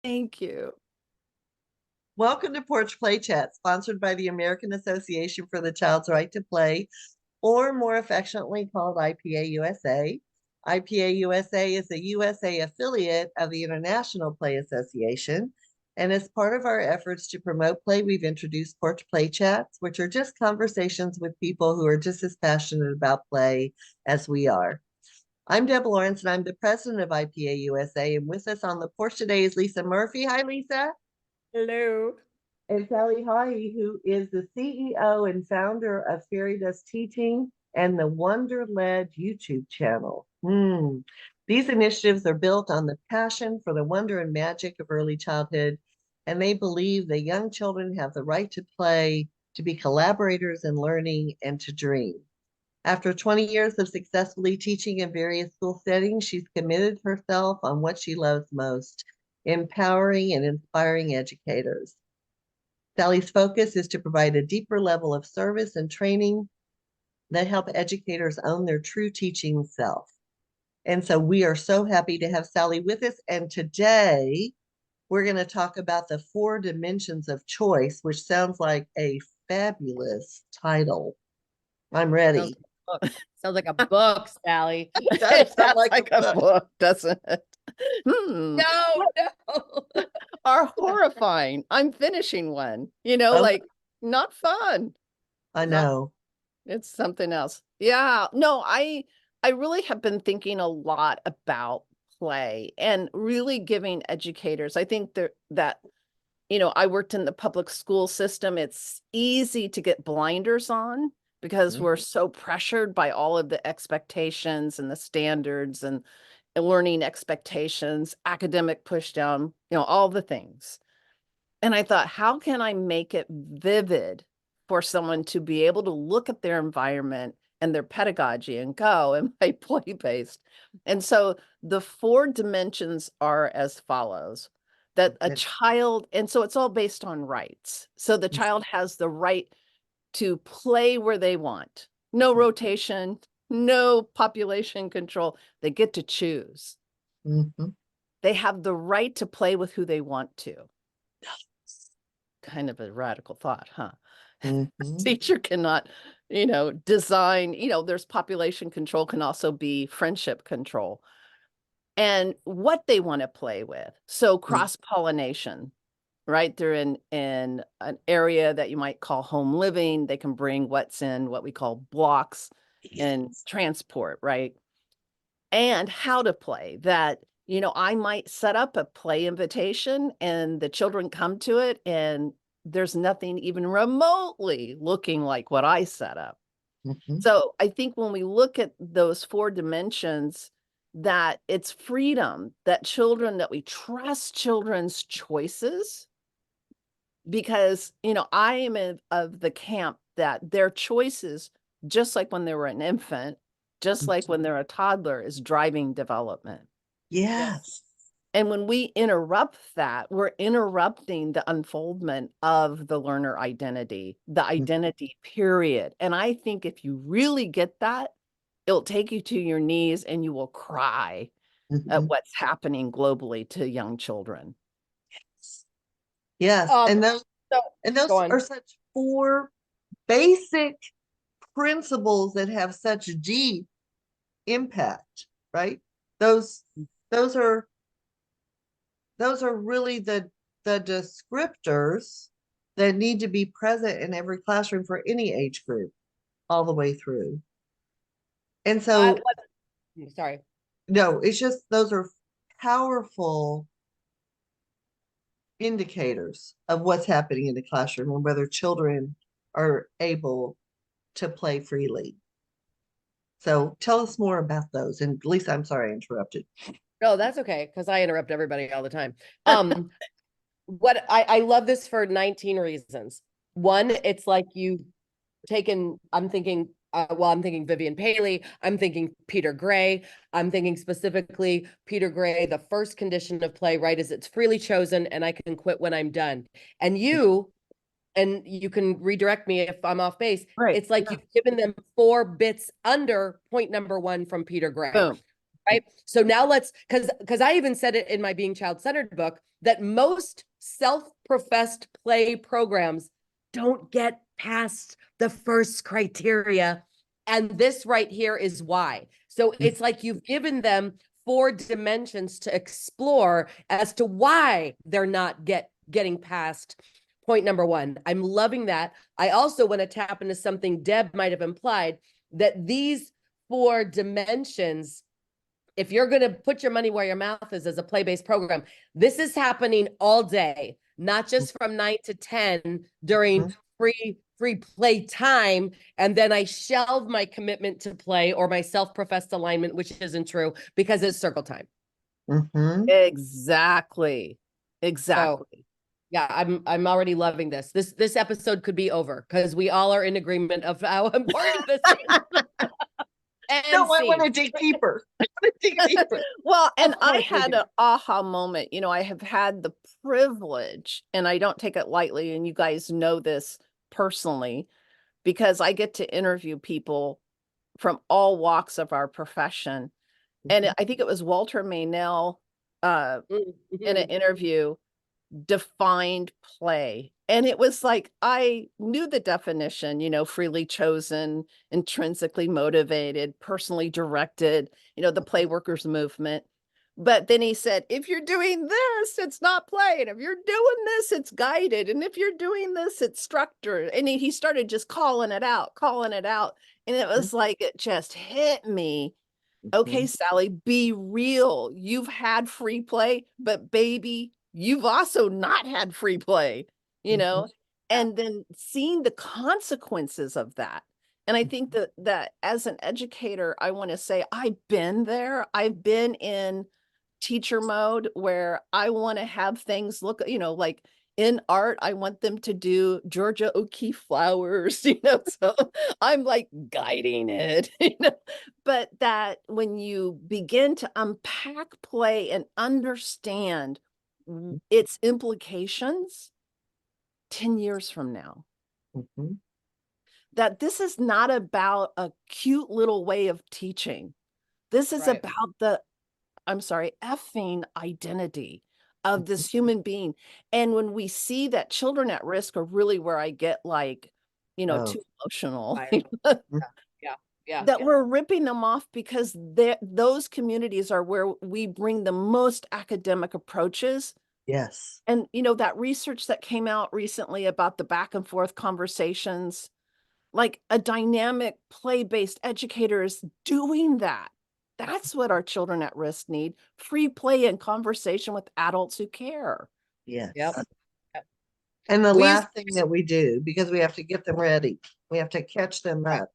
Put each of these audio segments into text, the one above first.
Thank you. Welcome to Porch Play Chat, sponsored by the American Association for the Child's Right to Play, or more affectionately called IPA USA. IPA USA is a USA affiliate of the International Play Association. And as part of our efforts to promote play, we've introduced Porch Play Chats, which are just conversations with people who are just as passionate about play as we are. I'm Deb Lawrence, and I'm the president of IPA USA. And with us on the porch today is Lisa Murphy. Hi, Lisa. Hello. And Sally Haughey, who is the CEO and founder of Fairy Dust Teaching and the Wunderled YouTube channel. These initiatives are built on the passion for the wonder and magic of early childhood, and they believe that young children have the right to play, to be collaborators in learning, and to dream. After 20 years of successfully teaching in various school settings, she's committed herself on what she loves most, empowering and inspiring educators. Sally's focus is to provide a deeper level of service and training that help educators own their true teaching self. And so we are so happy to have Sally with us. And today we're going to talk about the 4 dimensions of choice, which sounds like a fabulous title. I'm ready. Sounds like a book, Sally. It does sound like a book, doesn't it? No. Are horrifying. I'm finishing one, Oh. like not fun. I know. It's something else. Yeah. No, I really have been thinking a lot about play and really giving educators. I think that I worked in the public school system. It's easy to get blinders on because we're so pressured by all of the expectations and the standards and learning expectations, academic push down, all the things. And I thought, how can I make it vivid for someone to be able to look at their environment and their pedagogy and go, am I play-based? And so the 4 dimensions are as follows. That a child, and so it's all based on rights. So the child has the right to play where they want. No rotation, no population control. They get to choose. They have the right to play with who they want to. Kind of a radical thought, huh? Teacher cannot, design, there's population control, can also be friendship control. And what they want to play with. So cross-pollination, right? They're in an area that you might call home living. They can bring what's in what we call blocks and transport, right? And how to play that, I might set up a play invitation and the children come to it and there's nothing even remotely looking like what I set up. So I think when we look at those 4 dimensions, that it's freedom, that we trust children's choices, because, I am of the camp that their choices, just like when they were an infant, just like when they're a toddler, is driving development. Yes. And when we interrupt that, we're interrupting the unfoldment of the learner identity, the identity period. And I think if you really get that, it'll take you to your knees and you will cry at what's happening globally to young children. Yes. And those are such 4 basic principles that have such deep impact, right? Those are really the descriptors that need to be present in every classroom for any age group all the way through. And so sorry. No, it's just those are powerful indicators of what's happening in the classroom and whether children are able to play freely. So tell us more about those. And Lisa, I'm sorry I interrupted. No, that's okay, because I interrupt everybody all the time. What I love this for 19 reasons. One, it's like you've taken, I'm thinking Vivian Paley, I'm thinking Peter Gray, I'm thinking specifically Peter Gray, the first condition of play, right, is it's freely chosen and I can quit when I'm done. And you can redirect me if I'm off base. Right. It's like you've given them 4 bits under point number 1 from Peter Gray. Boom. Right. So now because I even said it in my Being Child-Centered book, that most self-professed play programs don't get past the first criteria. And this right here is why. So it's like you've given them 4 dimensions to explore as to why they're not getting past point number 1. I'm loving that. I also want to tap into something Deb might have implied, that these 4 dimensions, if you're going to put your money where your mouth is as a play-based program, this is happening all day, not just from 9 to 10 during free play time. And then I shelve my commitment to play or my self-professed alignment, which isn't true, because it's circle time. Exactly. Exactly. So, yeah, I'm already loving this. This episode could be over because we all are in agreement of how important this is. No, I want to dig deeper. I want to dig deeper. Well, and I had an aha moment. You know, I have had the privilege, and I don't take it lightly, and you guys know this personally, because I get to interview people from all walks of our profession. And I think it was Walter Maynell in an interview defined play. And it was like, I knew the definition, you know, freely chosen, intrinsically motivated, personally directed, you know, the play workers movement. But then he said, if you're doing this, it's not play. And if you're doing this, it's guided. And if you're doing this, it's structured. And he started just calling it out. And it was like, it just hit me. Okay, Sally, be real. You've had free play, but baby, you've also not had free play, you know, and then seeing the consequences of that. And I think that as an educator, I want to say I've been there. I've been in teacher mode where I want to have things look, you know, like in art, I want them to do Georgia O'Keeffe flowers, you know, so I'm like guiding it, you know, but that when you begin to unpack play and understand its implications 10 years from now, that this is not about a cute little way of teaching. This is about the, I'm sorry, effing identity of this human being. And when we see that children at risk are really where I get like, you know, too emotional, that we're ripping them off because those communities are where we bring the most academic approaches. Yes. And, you know, that research that came out recently about the back and forth conversations, like a dynamic play-based educator is doing that. That's what our children at risk need. Free play and conversation with adults who care. Yes. Yep. And the last thing that we do, because we have to get them ready, we have to catch them up.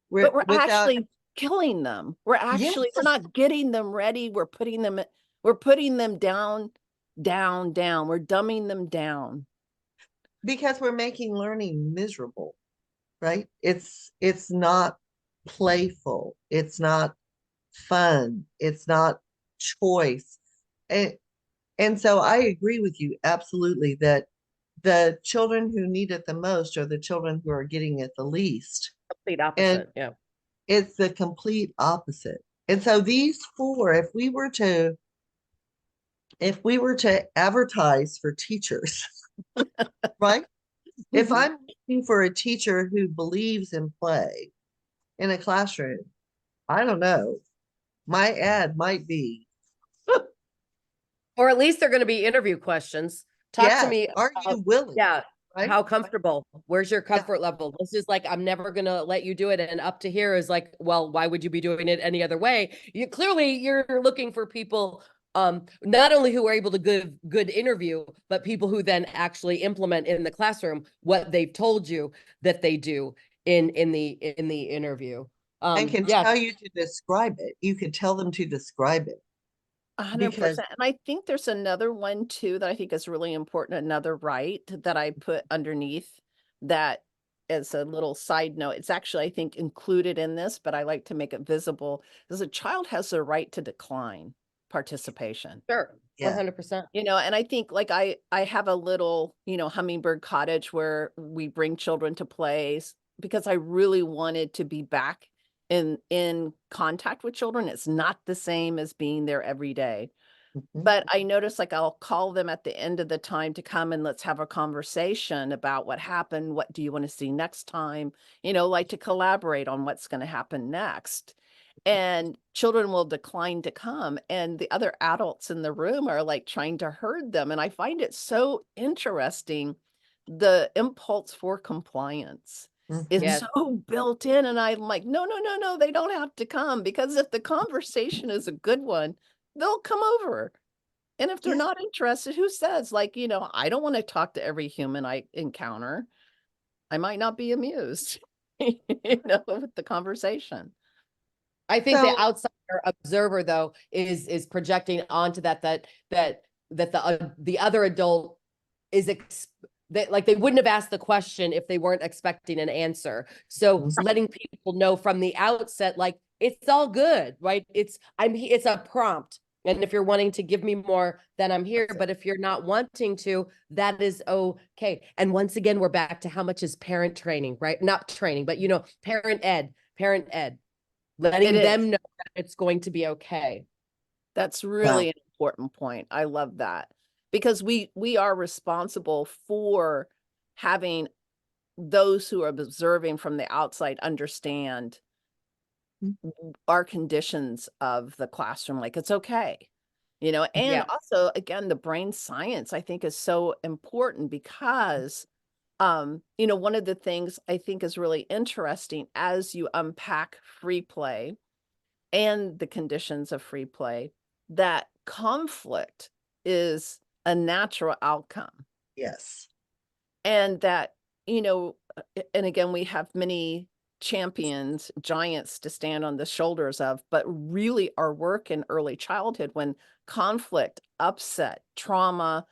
But we're actually killing them. We're not getting them ready. We're putting them down. We're dumbing them down. Because we're making learning miserable, right? It's not playful. It's not fun. It's not choice. And so I agree with you absolutely that the children who need it the most are the children who are getting it the least. Complete opposite. Yeah. It's the complete opposite. And so these 4, if we were to advertise for teachers, right? If I'm looking for a teacher who believes in play in a classroom, I don't know. My ad might be, or at least they're going to be interview questions. Talk to me. Are you willing? Yeah. Right? How comfortable? Where's your comfort level? This is like, I'm never going to let you do it. And up to here is like, well, why would you be doing it any other way? You're looking for people, not only who are able to give good interview, but people who then actually implement in the classroom what they've told you that they do in the interview. And can tell you to describe it. You could tell them to describe it. 100%. And I think there's another one too that I think is really important. Another right that I put underneath that as a little side note. It's actually, I think, included in this, but I like to make it visible. Because a child has the right to decline participation. Sure. 100%. You know, and I think like I have a little, you know, hummingbird cottage where we bring children to plays because I really wanted to be back in contact with children. It's not the same as being there every day. Mhm. But I notice, like, I'll call them at the end of the time to come and let's have a conversation about what happened. What do you want to see next time? Like to collaborate on what's going to happen next. And children will decline to come, and the other adults in the room are like trying to herd them. And I find it so interesting. The impulse for compliance is Mhm. Yes. so built in. And I'm like, no, no, no, no, they don't have to come, because if the conversation is a good one, they'll come over. And if they're Yes. not interested, who says, like, I don't want to talk to every human I encounter. I might not be amused, with the conversation. I think the So outsider observer though is projecting onto that the other adult is that, like, they wouldn't have asked the question if they weren't expecting an answer. So Mhm. letting people know from the outset, like, it's all good, right? It's a prompt. And if you're wanting to give me more, then I'm here. That's it. But if you're not wanting to, that is okay. And once again, we're back to how much is parent training, right? Not training, but parent ed, It letting them is. know that it's going to be okay. That's Wow. really an important point. I love that, because we are responsible for having those who are observing from the outside understand our conditions of the classroom. Like, it's okay. And Yeah. also, again, the brain science, I think, is so important, because one of the things I think is really interesting as you unpack free play and the conditions of free play, that conflict is a natural outcome. Yes. And that, and again, we have many champions, giants to stand on the shoulders of, but really our work in early childhood, when conflict, upset, trauma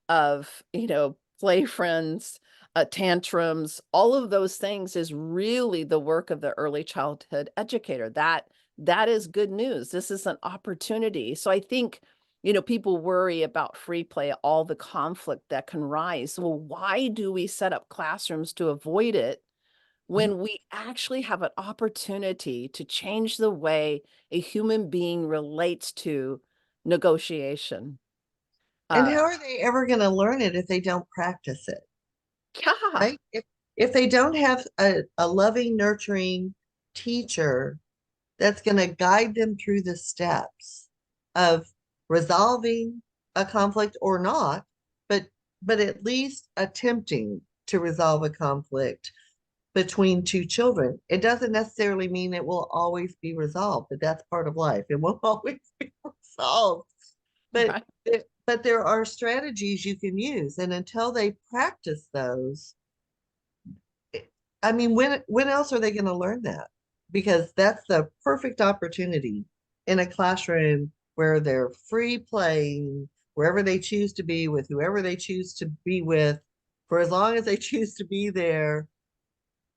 of, play friends, tantrums, all of those things is really the work of the early childhood educator. That is good news. This is an opportunity. So I think, people worry about free play, all the conflict that can rise. Well, why do we set up classrooms to avoid it Mhm. when we actually have an opportunity to change the way a human being relates to negotiation? And Uh, how are they ever going to learn it if they don't practice it? yeah, Right? If they don't have a loving, nurturing teacher that's going to guide them through the steps of resolving a conflict or not, but at least attempting to resolve a conflict between two children. It doesn't necessarily mean it will always be resolved, but that's part of life. It won't always be resolved. But right. but there are strategies you can use, and until they practice those, I mean, when else are they going to learn that? Because that's the perfect opportunity in a classroom where they're free playing wherever they choose to be with whoever they choose to be with, for as long as they choose to be there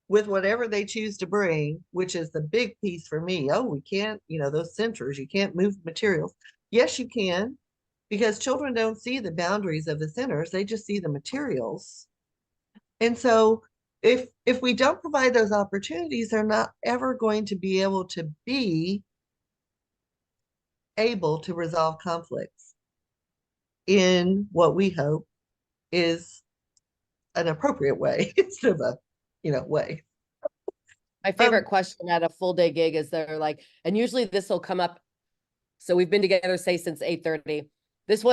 with whatever they choose to bring, which is the big piece for me. Oh, we can't, those centers, you can't move materials. Yes, you can, because children don't see the boundaries of the centers, they just see the materials. And so if we don't provide those opportunities, they're not ever going to be able to resolve conflicts in what we hope is an appropriate way instead of a, way. My Um, favorite question at a full day gig is they're like, and usually this will come up. So we've been together, say, since 8:30. This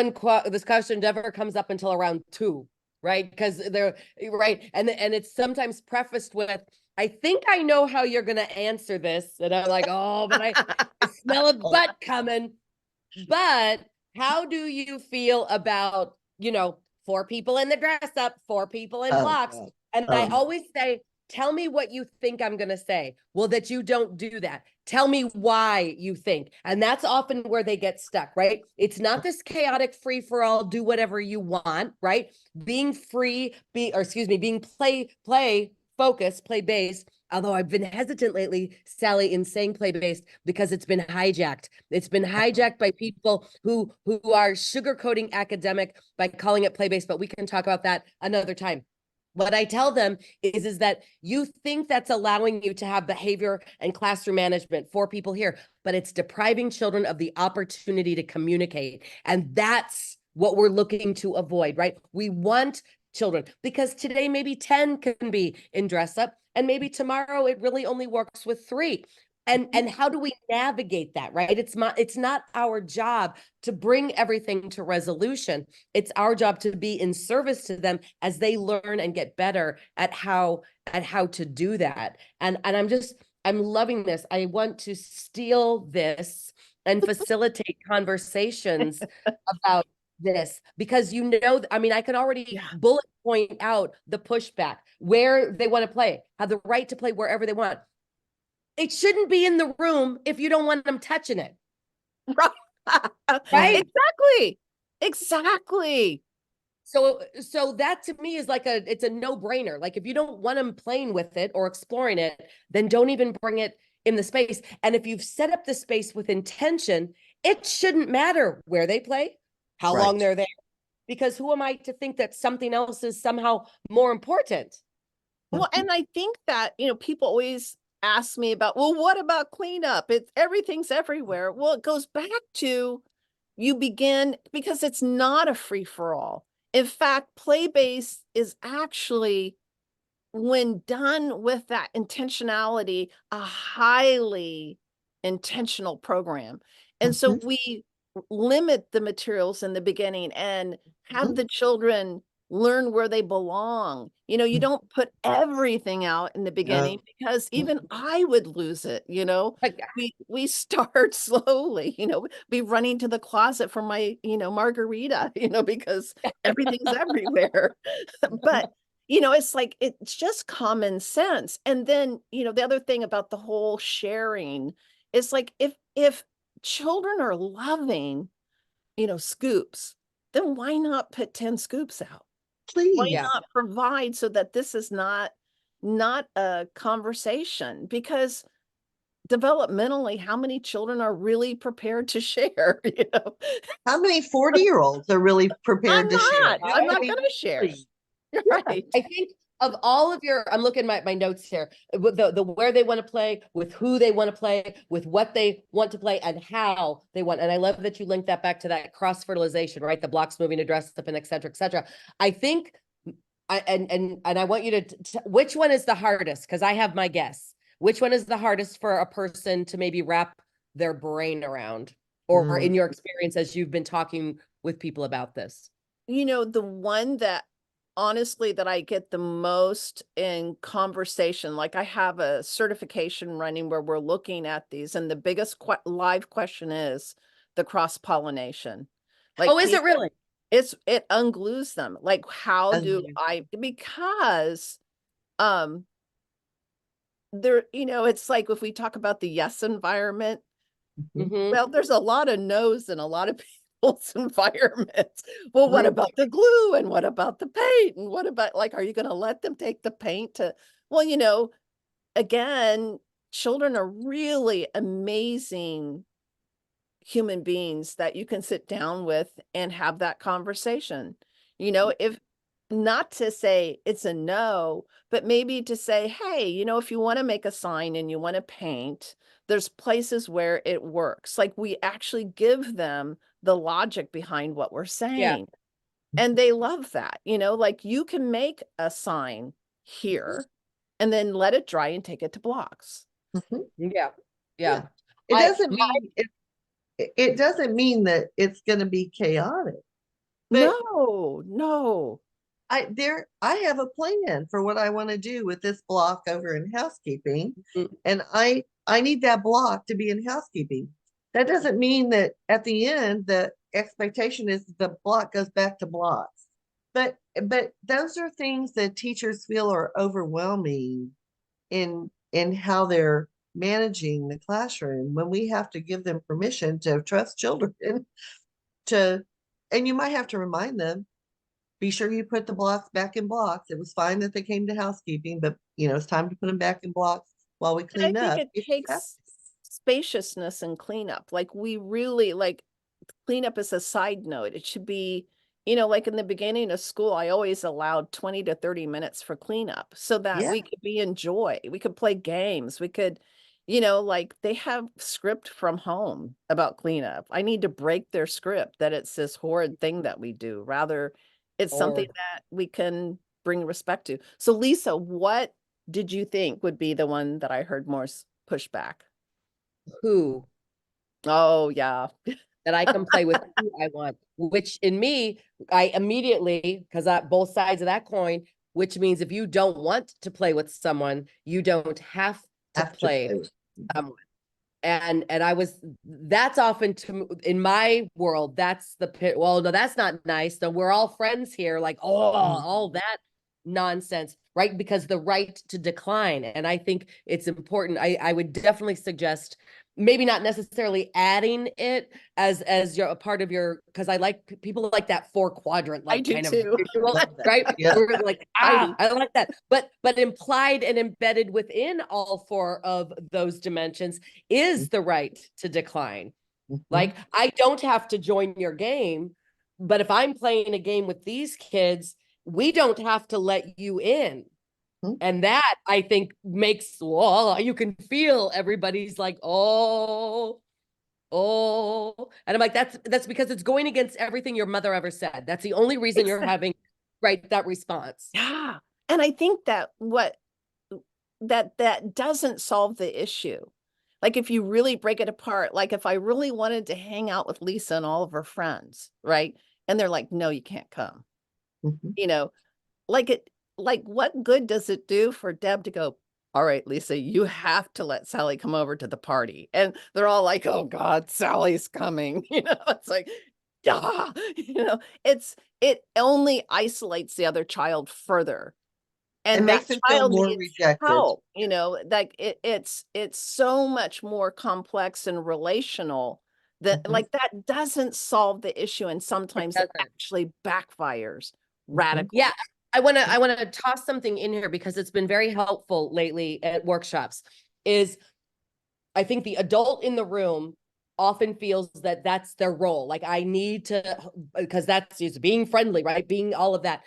question never comes up until around 2, right? Because they're right. And it's sometimes prefaced with, I think I know how you're going to answer this. And I'm like, oh, but I smell a butt coming. But how do you feel about, 4 people in the dress up, 4 people in oh blocks? God. And I always say, tell me what you think I'm going to say. Well, that you don't do that. Tell me why you think. And that's often where they get stuck, right? It's not this chaotic free for all, do whatever you want, right? Being free, being play focused, play based. Although I've been hesitant lately, Sally, in saying play based because it's been hijacked. It's been hijacked by people who are sugarcoating academic by calling it play based. But we can talk about that another time. What I tell them is that you think that's allowing you to have behavior and classroom management for people here, but it's depriving children of the opportunity to communicate. And that's what we're looking to avoid, right? We want children because today maybe 10 can be in dress up and maybe tomorrow it really only works with 3. And how do we navigate that, right? It's not our job to bring everything to resolution. It's our job to be in service to them as they learn and get better at how to do that. And I'm loving this. I want to steal this and facilitate conversations about this because I mean, I can already bullet point out the pushback where they want to play, have the right to play wherever they want. It shouldn't be in the room if you don't want them touching it. Right? Exactly. So that to me is like it's a no-brainer. Like if you don't want them playing with it or exploring it, then don't even bring it in the space. And if you've set up the space with intention, it shouldn't matter where they play, how long they're there, because who am I to think that something else is somehow more important? Well, and I think that, people always ask me about, well, what about cleanup? Everything's everywhere. Well, it goes back to you begin because it's not a free for all. In fact, play-based is actually, when done with that intentionality, a highly intentional program. And so we limit the materials in the beginning and have the children learn where they belong. You don't put everything out in the beginning because even I would lose it, we start slowly, be running to the closet for my, margarita, because everything's everywhere. But it's like, it's just common sense. And then, the other thing about the whole sharing is like, if children are loving, scoops, then why not put 10 scoops out? Why Please. not provide so that this is not a conversation? Because developmentally, how many children are really prepared to share, How many 40-year-olds are really prepared to share? I'm not going to share. Right. I think of all of I'm looking at my notes here, with the where they want to play, with who they want to play, with what they want to play, and how they want. And I love that you linked that back to that cross fertilization, right? The blocks moving to dress up and et cetera, et cetera. I think, and I want you to, which one is the hardest? Because I have my guess. Which one is the hardest for a person to maybe wrap their brain around, or in your experience as you've been talking with people about this? The one that honestly that I get the most in conversation, like I have a certification running where we're looking at these, and the biggest live question is the cross-pollination. Like, oh, is it really? It unglues them. Like, how do I, because there, it's like if we talk about the yes environment, well, there's a lot of no's in a lot of people's environments. Well, what about the glue? And what about the paint? And what about, like, are you going to let them take the paint to, well, again, children are really amazing human beings that you can sit down with and have that conversation. If not to say it's a no, but maybe to say, hey, if you want to make a sign and you want to paint, there's places where it works. Like, we actually give them the logic behind what we're saying. And they love that, like, you can make a sign here and then let it dry and take it to blocks. Yeah. It doesn't mean it doesn't mean that it's going to be chaotic. No. I have a plan for what I want to do with this block over in housekeeping, and I need that block to be in housekeeping. That doesn't mean that at the end the expectation is the block goes back to blocks. But those are things that teachers feel are overwhelming in how they're managing the classroom, when we have to give them permission to trust children and you might have to remind them, be sure you put the blocks back in blocks. It was fine that they came to housekeeping, but it's time to put them back in blocks while we clean up. I think it takes spaciousness and cleanup. Like, we really, like, cleanup is a side note. It should be, like in the beginning of school, I always allowed 20 to 30 minutes for cleanup so that Yeah. we could be in joy. We could play games. We could, like they have script from home about cleanup. I need to break their script that it's this horrid thing that we do. Rather, it's something Or that we can bring respect to. So, Lisa, what did you think would be the one that I heard more pushback? who Oh, yeah. that I can play with who I want, which in me, I immediately, because both sides of that coin, which means if you don't want to play with someone, you don't have to Have to play play with with. someone. And that's often in my world, that's the pit. Well, no, that's not nice. So we're all friends here. Like, oh, all that nonsense, right? Because the right to decline. And I think it's important. I would definitely suggest maybe not necessarily adding it as a part of your, because I like people like that 4-quadrant, I like do kind of too. visual, Love that. right? Yeah. We're like, Heidi. I like that. But implied and embedded within all 4 of those dimensions is the right to decline. Like, I don't have to join your game, but if I'm playing a game with these kids, we don't have to let you in. Mhm. And that I think makes, well, you can feel everybody's like, oh. And I'm like, that's because it's going against everything your mother ever said. That's the only reason you're having, right, that response. Yeah. And I think that that doesn't solve the issue. Like if you really break it apart, like if I really wanted to hang out with Lisa and all of her friends, right? And they're like, no, you can't come. Mhm. Like what good does it do for Deb to go, all right, Lisa, you have to let Sally come over to the party. And they're all like, oh God, Sally's coming. It's like, yeah, it only isolates the other child further. It And that makes them feel child more needs rejected. help, like it's so much more complex and relational that Mhm. like that doesn't solve the issue. And It sometimes it doesn't. actually backfires Mhm. radically. Yeah, I want to toss something in here because it's been very helpful lately at workshops. Is I think the adult in the room often feels that that's their role. Like I need to, because that's just being friendly, right? Being all of that.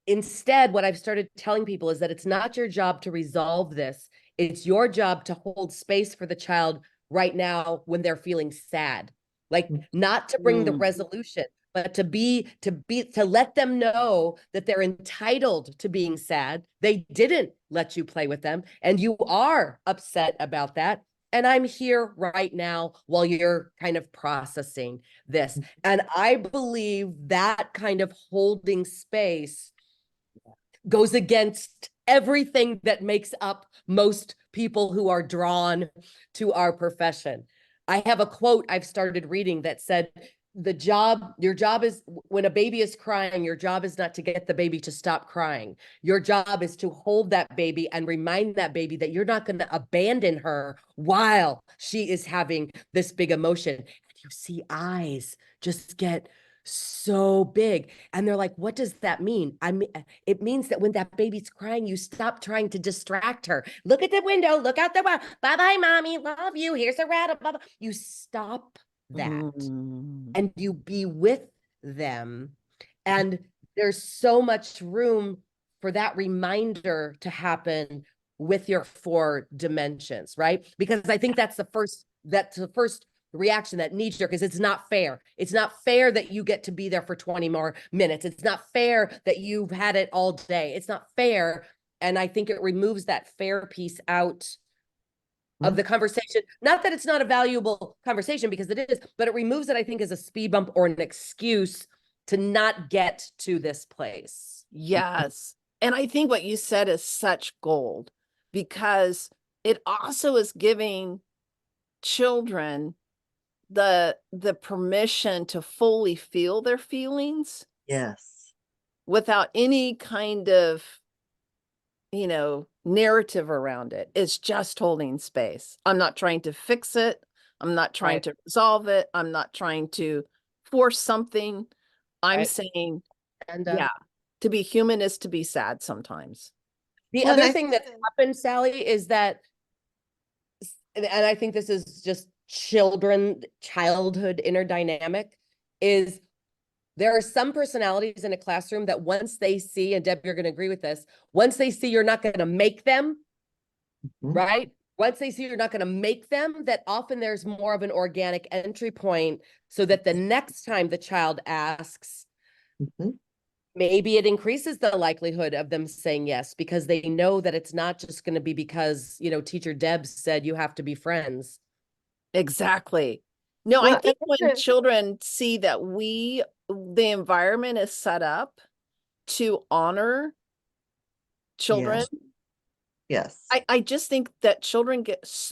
Instead, what I've started telling people is that it's not your job to resolve this. It's your job to hold space for the child right now when they're feeling sad. Like not to bring the Mm. resolution, but to let them know that they're entitled to being sad. They didn't let you play with them, and you are upset about that. And I'm here right now while you're kind of processing this. And I believe that kind of holding space goes against everything that makes up most people who are drawn to our profession. I have a quote I've started reading that said, your job is when a baby is crying, your job is not to get the baby to stop crying. Your job is to hold that baby and remind that baby that you're not going to abandon her while she is having this big emotion. And you see eyes just get so big. And they're like, what does that mean? I mean, it means that when that baby's crying, you stop trying to distract her. Look at the window, look out the window. Bye-bye, mommy, love you. Here's a rat. Blah, blah. You stop that Mm. and you be with them. And there's so much room for that reminder to happen with your 4 dimensions, right? Because I think that's the first reaction, that knee jerk, is it's not fair. It's not fair that you get to be there for 20 more minutes. It's not fair that you've had it all day. It's not fair. And I think it removes that fair piece out of the conversation. Not that it's not a valuable conversation, because it is, but it removes it, I think, as a speed bump or an excuse to not get to this place. Yes. And I think what you said is such gold because it also is giving children the permission to fully feel their feelings Yes. without any kind of, narrative around it. It's just holding space. I'm not trying to fix it. I'm not trying Right. to resolve it. I'm not trying to force something. I'm Right. saying, And yeah, to be human is to be sad sometimes. the Well, and other I thing think that happened, Sally, is that, and I think this is just childhood inner dynamic, is There are some personalities in a classroom that once they see, and Deb, you're going to agree with this, once they see you're not going to make them, Mhm. right? Once they see you're not going to make them, that often there's more of an organic entry point so that the next time the child asks, Mhm. maybe it increases the likelihood of them saying yes, because they know that it's not just going to be because, teacher Deb said you have to be friends. Exactly. No, I Well, think and when that's it. children see that the environment is set up to honor children, Yes. Yes. I just think that children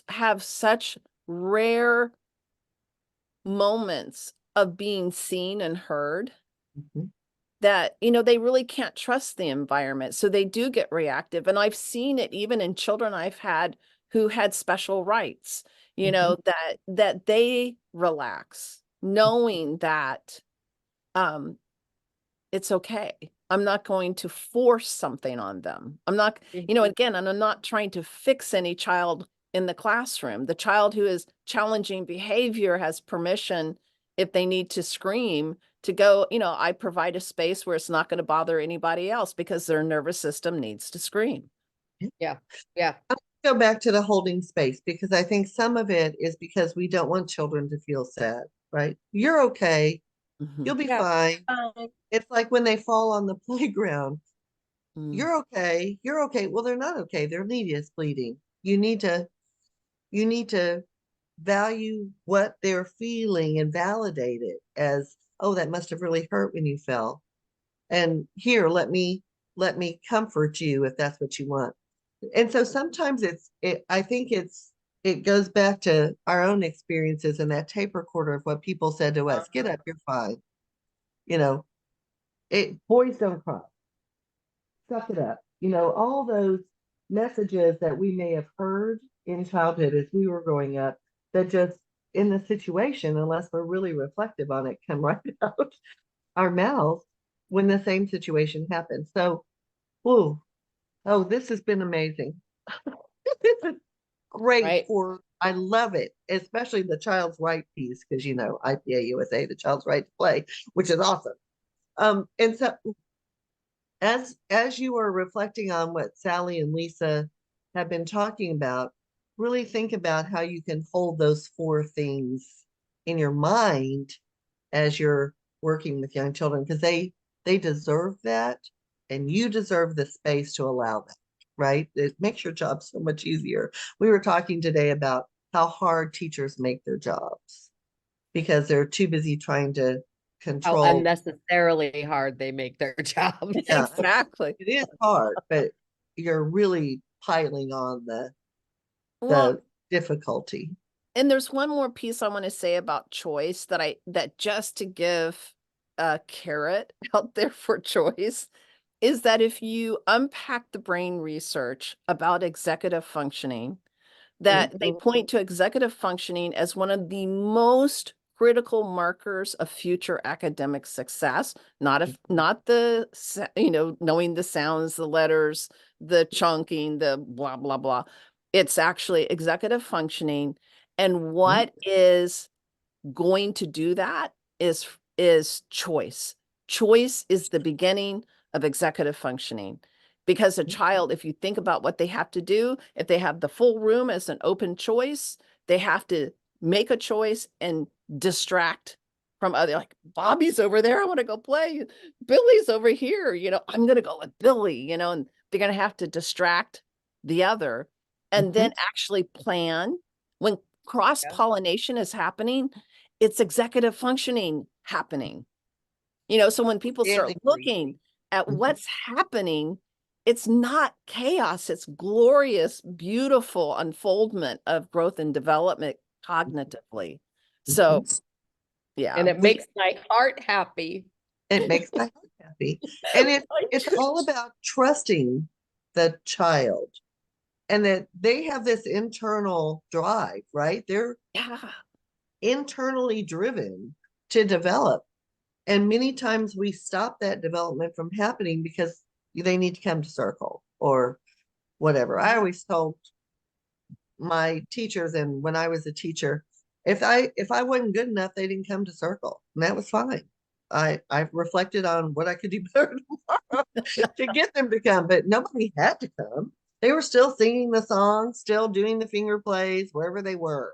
have such rare moments of being seen and heard Mhm. that, they really can't trust the environment. So they do get reactive. And I've seen it even in children I've had who had special rights, Mhm. that they relax knowing that um it's okay. I'm not going to force something on them. I'm not, Mhm. again, and I'm not trying to fix any child in the classroom. The child who is challenging behavior has permission, if they need to scream, to go, I provide a space where it's not going to bother anybody else because their nervous system needs to scream. Yeah. Yeah. Go back to the holding space, because I think some of it is because we don't want children to feel sad, right? You're okay. Mhm. You'll be Yeah. fine. It's like when they fall on the playground. Mm. You're okay. You're okay. Well, they're not okay. Their knee is bleeding. You need to value what they're feeling and validate it as, oh, that must have really hurt when you fell. And here, let me comfort you if that's what you want. And so sometimes I think it goes back to our own experiences and that tape recorder of what people said to us. Get up, you're fine. You know, boys don't cry. Suck it up. All those messages that we may have heard in childhood as we were growing up, that just in the situation, unless we're really reflective on it, come right out our mouths when the same situation happens. So, whoa, oh, this has been amazing. This is great Right. I love it, especially the child's right piece, because IPA USA, the child's right to play, which is awesome. And so as you are reflecting on what Sally and Lisa have been talking about, really think about how you can hold those four things in your mind as you're working with young children, because they deserve that, and you deserve the space to allow that, right? It makes your job so much easier. We were talking today about how hard teachers make their jobs because they're too busy trying to How control. unnecessarily hard they make their job. Yeah, Exactly. it is hard, but you're really piling on Well, the difficulty. and there's one more piece I want to say about choice that just to give a carrot out there for choice is that if you unpack the brain research about executive functioning, that they Mhm. point to executive functioning as one of the most critical markers of future academic success, not the knowing the sounds, the letters, the chunking, the blah blah blah. It's actually executive functioning, and Mhm. what is going to do that is choice. Choice is the beginning of executive functioning. Because a child, if you think about what they have to do, if they have the full room as an open choice, they have to make a choice and distract from other, like Bobby's over there, I want to go play. Billy's over here, I'm going to go with Billy, and they're going to have to distract the other and Mhm. then actually plan. When cross Yeah. pollination is happening, it's executive functioning happening. So when people start Standing agree. looking at Mhm. what's happening, it's not chaos, it's glorious, beautiful unfoldment of growth and development cognitively. So, Mhm. yeah, And it makes my heart happy. It makes my heart happy. And I it's just- all about trusting the child, and that they have this internal drive, right? They're yeah, internally driven to develop. And many times we stop that development from happening because they need to come to circle or whatever. I always told my teachers, and when I was a teacher, if I wasn't good enough, they didn't come to circle, and that was fine. I've reflected on what I could do better tomorrow to get them to come, but nobody had to come. They were still singing the song, still doing the finger plays wherever they were.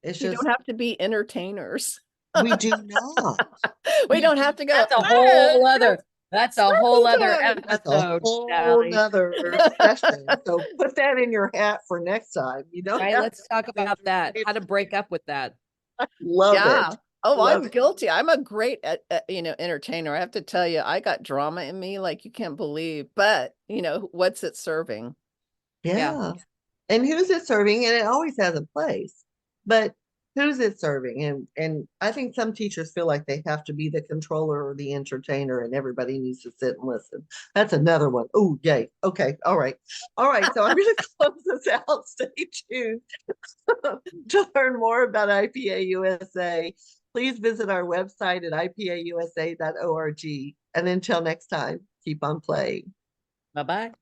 It's You just don't have to be entertainers. we do not. We We don't do have to go. That's a "Hey, whole other, that's a whole other time." That's a episode, whole Sally. nother session. So put that in your hat for next time. You don't Right, have let's talk about that, how to break up with that. love Yeah. it. Oh, Love I'm it. guilty. I'm a great, entertainer. I have to tell you, I got drama in me like you can't believe. But what's it serving? Yeah. And who's it serving? And it always has a place, but who's it serving? And I think some teachers feel like they have to be the controller or the entertainer, and everybody needs to sit and listen. That's another one. Oh, yay. Okay. All right. All right. So I'm going to close this out. Stay tuned to learn more about IPA USA. Please visit our website at ipausa.org. And until next time, keep on playing. Bye-bye.